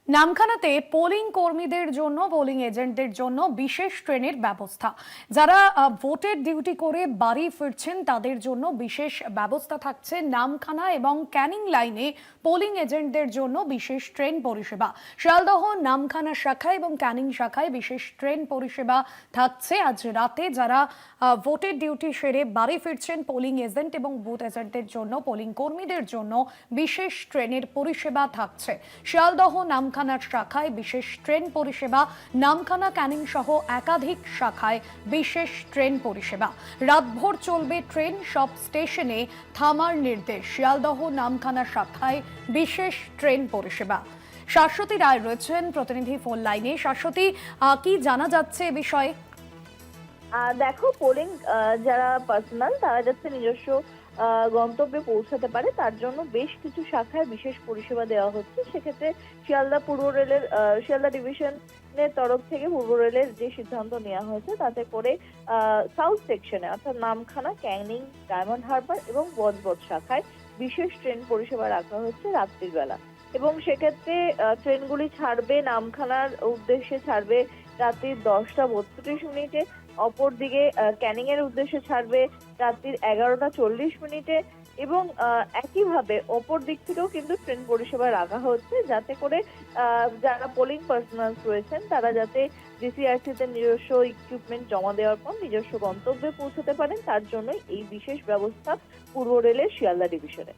নামখানাতে polling কর্মীদের জন্য polling এজেন্টদের জন্য বিশেষ ট্রেনের ব্যবস্থা। যারা ভোটের ডিউটি করে বাড়ি ফিরছেন তাদের জন্য বিশেষ ব্যবস্থা থাকছে। নামখানা এবং ক্যানিং লাইনে পোলিং এজেন্টদের জন্য বিশেষ ট্রেন পরিষেবা। শিয়ালদহ নামখানা শাখায় এবং ক্যানিং শাখায় বিশেষ ট্রেন পরিষেবা থাকছে। আজ রাতে যারা ভোটের ডিউটি সেরে বাড়ি ফিরছেন পোলিং এজেন্ট এবং বুথ এজেন্টদের জন্য, পোলিং কর্মীদের জন্য বিশেষ ট্রেনের পরিষেবা থাকছে। শিয়ালদহ নামখানা শাখায় বিশেষ ট্রেন পরিষেবা, নামখানা ক্যানিং সহ একাধিক শাখায় বিশেষ ট্রেন পরিষেবা। রাতভর চলবে ট্রেন, সব স্টেশনে থামার নির্দেশ। শিয়ালদহ নামখানা শাখায় বিশেষ ট্রেন পরিষেবা। শাশ্বতী রায় রয়েছেন প্রতিনিধি ফোন লাইনে। শাশ্বতী, কি জানা যাচ্ছে এ বিষয়ে? দেখো, পোলিং যারা পার্সোনাল তারা যাতে নিজস্ব গন্তব্যে পৌঁছাতে পারে তার জন্য বেশ কিছু শাখায় বিশেষ পরিষেবা দেওয়া হচ্ছে। সেক্ষেত্রে শিয়ালদা পূর্ব রেলের শিয়ালদা ডিভিশনের তরফ থেকে পূর্ব রেলের যে সিদ্ধান্ত নেওয়া হয়েছে তাতে করে সাউথ সেকশনে অর্থাৎ নামখানা, ক্যানিং, ডায়মন্ড হারবার এবং বজবজ শাখায় বিশেষ ট্রেন পরিষেবা রাখা হচ্ছে রাত্রির বেলা। এবং সেক্ষেত্রে ট্রেনগুলি ছাড়বে, নামখানার উদ্দেশ্যে ছাড়বে রাত্রি 10টা 32 মিনিটে, অপরদিকে ক্যানিং এর উদ্দেশ্যে ছাড়বে রাত্রির 11টা 40 মিনিটে। এবং একইভাবে অপর দিক থেকেও কিন্তু ট্রেন পরিষেবা রাখা হচ্ছে, যাতে করে যারা পোলিং পার্সোনাল রয়েছেন তারা যাতে ডিসিআরসি তে নিজস্ব ইকুইপমেন্ট জমা দেওয়ার পর নিজস্ব গন্তব্যে পৌঁছতে পারেন, তার জন্য এই বিশেষ ব্যবস্থা পূর্ব রেলের শিয়ালদা ডিভিশনে।